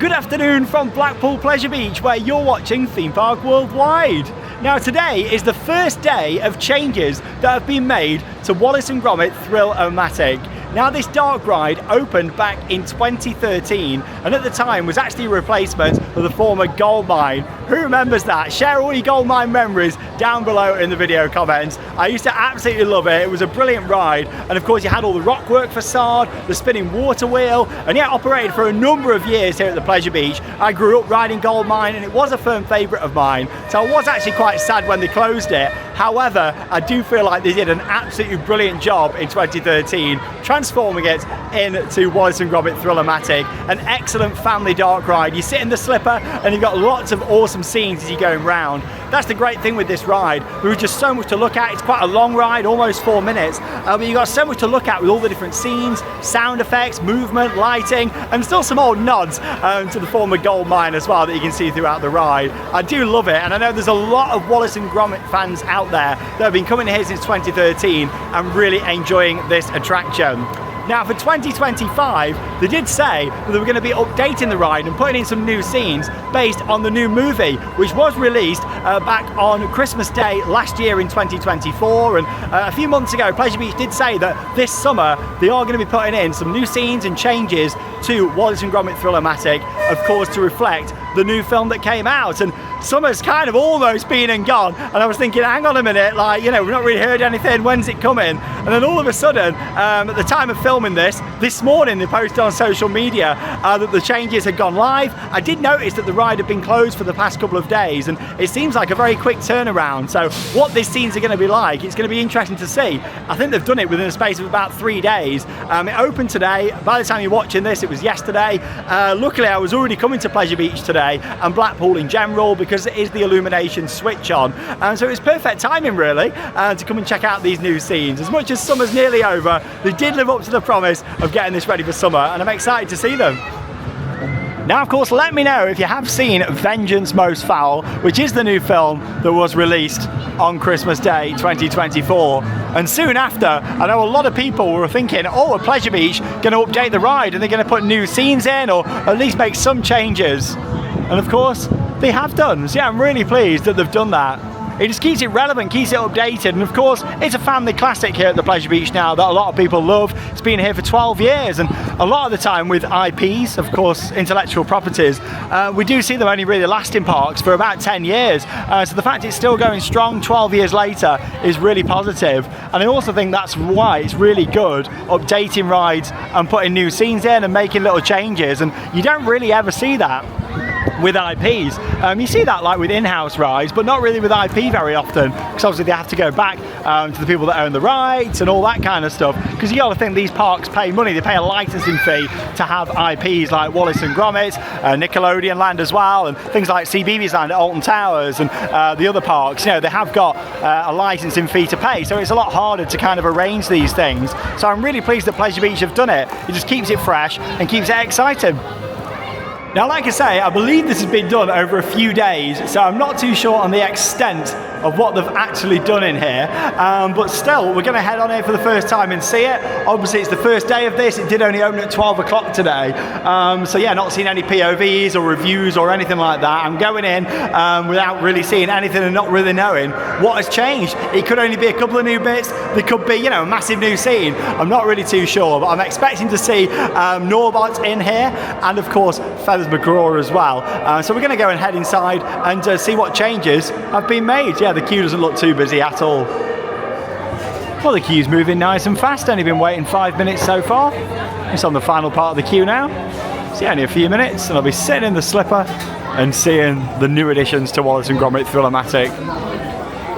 Good afternoon from Blackpool Pleasure Beach, where you're watching Theme Park Worldwide. Now today is the first day of changes that have been made to Wallace Gromit Thrill-O-Matic. Now this dark ride opened back in 2013 and at the time was actually a replacement of the former gold mine. Who remembers that? Share all your gold mine memories down below in the video comments. I used to absolutely love it. It was a brilliant ride, and of course you had all the rockwork facade, the spinning water wheel, and yeah, operated for a number of years here at the Pleasure Beach. I grew up riding gold mine and it was a firm favourite of mine, so I was actually quite sad when they closed it. However, I do feel like they did an absolutely brilliant job in 2013 transforming it into Wallace Gromit Thrill-O-Matic, an excellent family dark ride. You sit in the slipper and you've got lots of awesome scenes as you're going round. That's the great thing with this ride. There was just so much to look at. It's quite a long ride, almost 4 minutes, but you've got so much to look at with all the different scenes, sound effects, movement, lighting, and still some old nods to the former gold mine as well that you can see throughout the ride. I do love it, and I know there's a lot of Wallace Gromit fans out there that have been coming here since 2013 and really enjoying this attraction. Now for 2025, they did say that they were going to be updating the ride and putting in some new scenes based on the new movie, which was released back on Christmas Day last year in 2024. And a few months ago, Pleasure Beach did say that this summer they are going to be putting in some new scenes and changes to Wallace Gromit Thrill-O-Matic, of course to reflect the new film that came out. And summer's kind of almost been and gone, and I was thinking, hang on a minute, like, you know, we've not really heard anything, when's it coming? And then all of a sudden, at the time of filming this morning they posted on social media that the changes had gone live. I did notice that the ride had been closed for the past couple of days, and it seems like a very quick turnaround. So what these scenes are going to be like, it's going to be interesting to see. I think they've done it within a space of about 3 days. It opened today. By the time you're watching this, it was yesterday. Luckily I was already coming to Pleasure Beach today and Blackpool in general, because it is the illumination switch on, so it was perfect timing really to come and check out these new scenes. As much as summer's nearly over, they did live up to the promise of getting this ready for summer, and I'm excited to see them. Now of course, let me know if you have seen Vengeance Most Fowl, which is the new film that was released on Christmas Day 2024. And soon after, I know a lot of people were thinking, oh, are Pleasure Beach going to update the ride and they're going to put new scenes in, or at least make some changes? And of course they have done. So yeah, I'm really pleased that they've done that. It just keeps it relevant, keeps it updated, and of course it's a family classic here at the Pleasure Beach now that a lot of people love. It's been here for 12 years, and a lot of the time with IPs, of course intellectual properties, we do see them only really last in parks for about 10 years. So the fact it's still going strong 12 years later is really positive. And I also think that's why it's really good updating rides and putting new scenes in and making little changes, and you don't really ever see that with IPs. You see that like with in-house rides, but not really with IP very often, because obviously they have to go back to the people that own the rights and all that kind of stuff, because you got to think these parks pay money. They pay a licensing fee to have IPs like Wallace Gromit, Nickelodeon Land as well, and things like CBeebies Land at Alton Towers and the other parks. You know, they have got a licensing fee to pay, so it's a lot harder to kind of arrange these things. So I'm really pleased that Pleasure Beach have done it. It just keeps it fresh and keeps it exciting. Now, like I say, I believe this has been done over a few days, so I'm not too sure on the extent of what they've actually done in here, but still, we're going to head on here for the first time and see it. Obviously, it's the first day of this. It did only open at 12 o'clock today, so yeah, not seen any POVs or reviews or anything like that. I'm going in without really seeing anything and not really knowing what has changed. It could only be a couple of new bits. There could be, you know, a massive new scene. I'm not really too sure, but I'm expecting to see Norbot in here, and of course, Feathers McGraw as well. So we're going to go and head inside and see what changes have been made. Yeah, the queue doesn't look too busy at all. Well, the queue's moving nice and fast. Only been waiting 5 minutes so far. It's on the final part of the queue now. It's only a few minutes, and I'll be sitting in the slipper and seeing the new additions to Wallace Gromit Thrill-O-Matic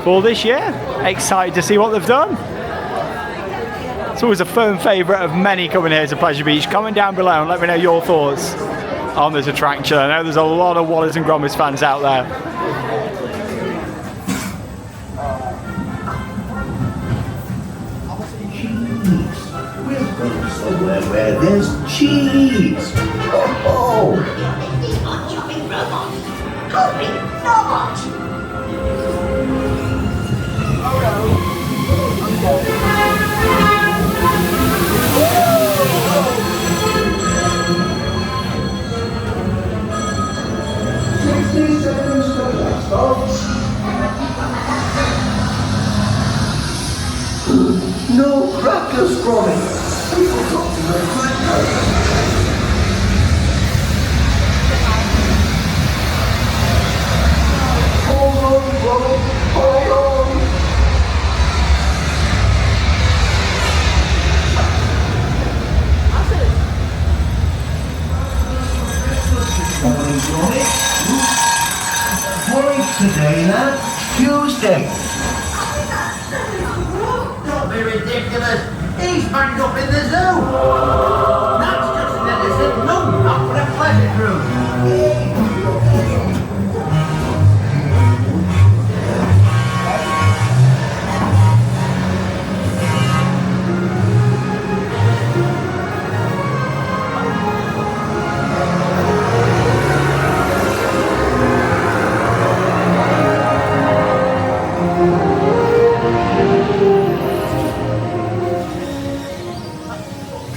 for this year. Excited to see what they've done. It's always a firm favourite of many coming here to Pleasure Beach. Comment down below and let me know your thoughts on this attraction. I know there's a lot of Wallace Gromit fans out there. Somewhere where there's cheese. Oh, He's not jumping robot. Hurry, not! Wallace Gromit. We forgot to make that. Hold on, Gromit. Hold on. Morning, Gromit. What is today, lad? Tuesday. Don't be ridiculous. He's banged up in the zoo. That's just an innocent no, not for a pleasure cruise.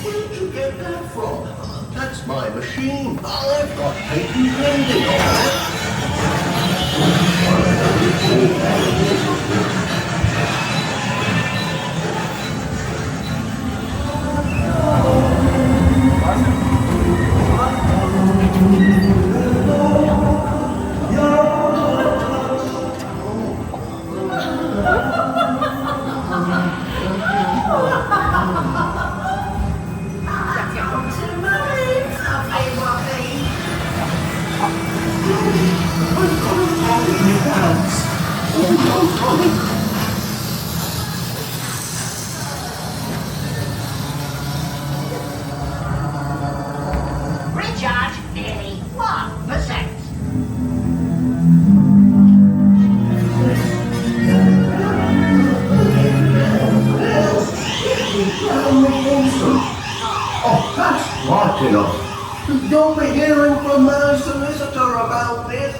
Where'd you get that from? That's my machine. I've got patent pending on that. Recharge nearly 1%. Oh, that's right enough. You'll be hearing from my solicitor about this.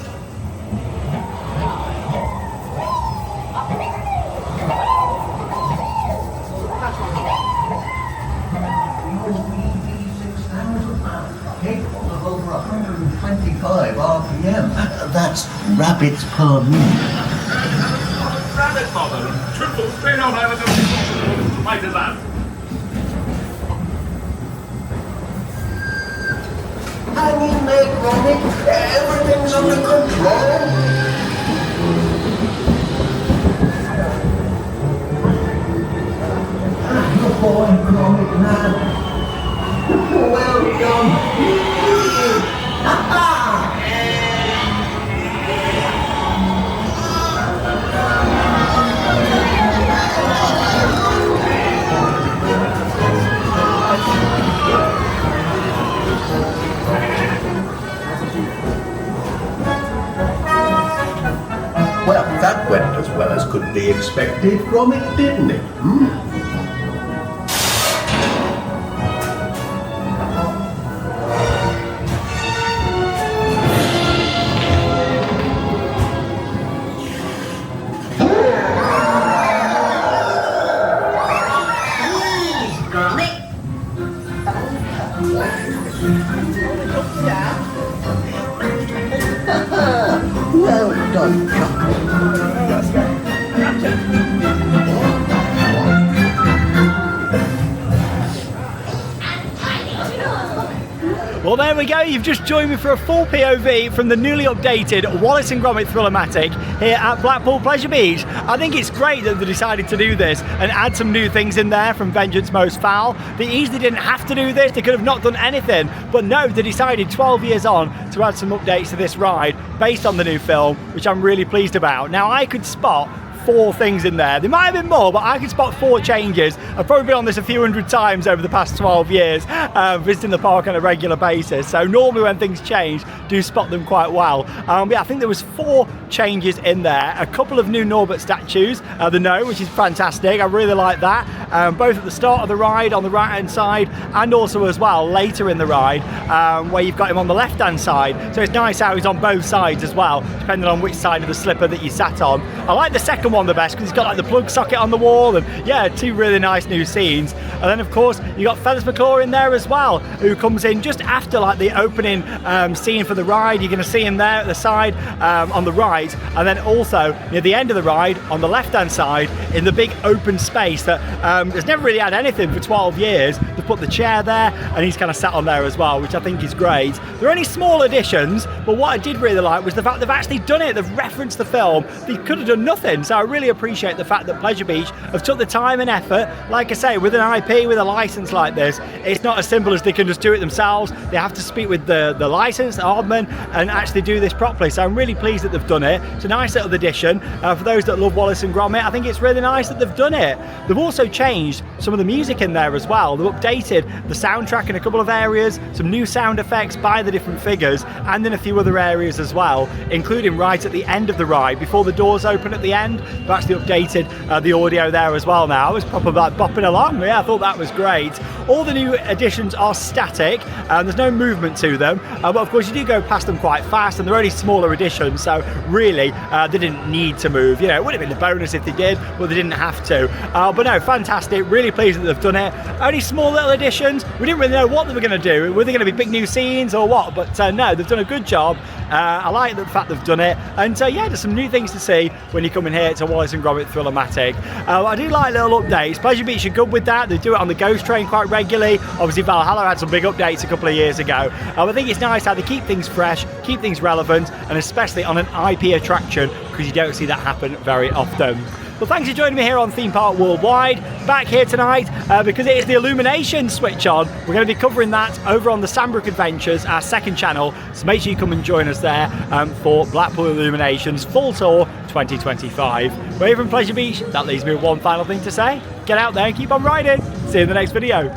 Capable of over 125 RPM. That's rabbits per minute. Rabbit bother, triple spin on over the might as well. Hang in there, Gromit. Everything's under control. Good boy, Gromit, man. Well done. Well, that went as well as could be expected from it, didn't it? Gromit. Well done, Chuck. Well, there we go. You've just joined me for a full POV from the newly updated Wallace and Gromit Thrill-O-Matic here at Blackpool Pleasure Beach. I think it's great that they decided to do this and add some new things in there from Vengeance Most Fowl. They easily didn't have to do this. They could have not done anything. But no, they decided 12 years on to add some updates to this ride based on the new film, which I'm really pleased about. Now, I could spot 4 things in there. There might have been more, but I could spot 4 changes. I've probably been on this a few hundred times over the past 12 years, visiting the park on a regular basis. So normally when things change, do spot them quite well. Yeah, I think there was 4 changes in there. A couple of new Norbert statues, the No, which is fantastic. I really like that. Both at the start of the ride on the right hand side, and also as well later in the ride, where you've got him on the left hand side. So it's nice how he's on both sides as well, depending on which side of the slipper that you sat on. I like the second one one of the best because it's got like the plug socket on the wall, and yeah, 2 really nice new scenes. And then of course you got Feathers McClaw in there as well, who comes in just after like the opening scene for the ride. You're going to see him there at the side on the right, and then also near the end of the ride on the left hand side in the big open space that has never really had anything for 12 years. They've put the chair there and he's kind of sat on there as well, which I think is great. They're only small additions, but what I did really like was the fact they've actually done it. They've referenced the film. They could have done nothing, so I really appreciate the fact that Pleasure Beach have took the time and effort. Like I say, with an IP, with a license like this, it's not as simple as they can just do it themselves. They have to speak with the license, the Hardman, and actually do this properly. So I'm really pleased that they've done it. It's a nice little addition for those that love Wallace and Gromit. I think it's really nice that they've done it. They've also changed some of the music in there as well. They've updated the soundtrack in a couple of areas, some new sound effects by the different figures, and in a few other areas as well, including right at the end of the ride before the doors open at the end. They've actually updated the audio there as well now. I was proper like bopping along. Yeah, I thought that was great. All the new additions are static, there's no movement to them, but of course you do go past them quite fast, and they're only smaller additions, so really they didn't need to move. You know, it would have been a bonus if they did, but they didn't have to. But no, fantastic, really pleased that they've done it. Only small little additions. We didn't really know what they were going to do. Were they going to be big new scenes or what? But no, they've done a good job. I like the fact they've done it, and yeah, there's some new things to see when you come in here to Wallace and Gromit Thrill-O-Matic. I do like little updates. Pleasure Beach are good with that. They do it on the Ghost Train quite regularly. Obviously Valhalla had some big updates a couple of years ago. I think it's nice how they keep things fresh, keep things relevant, and especially on an IP attraction, because you don't see that happen very often. Well, thanks for joining me here on Theme Park Worldwide. Back here tonight because it is the Illumination switch on. We're going to be covering that over on the Sandbrook Adventures, our second channel. So make sure you come and join us there for Blackpool Illumination's full tour 2025. We're here from Pleasure Beach. That leaves me with one final thing to say. Get out there and keep on riding. See you in the next video.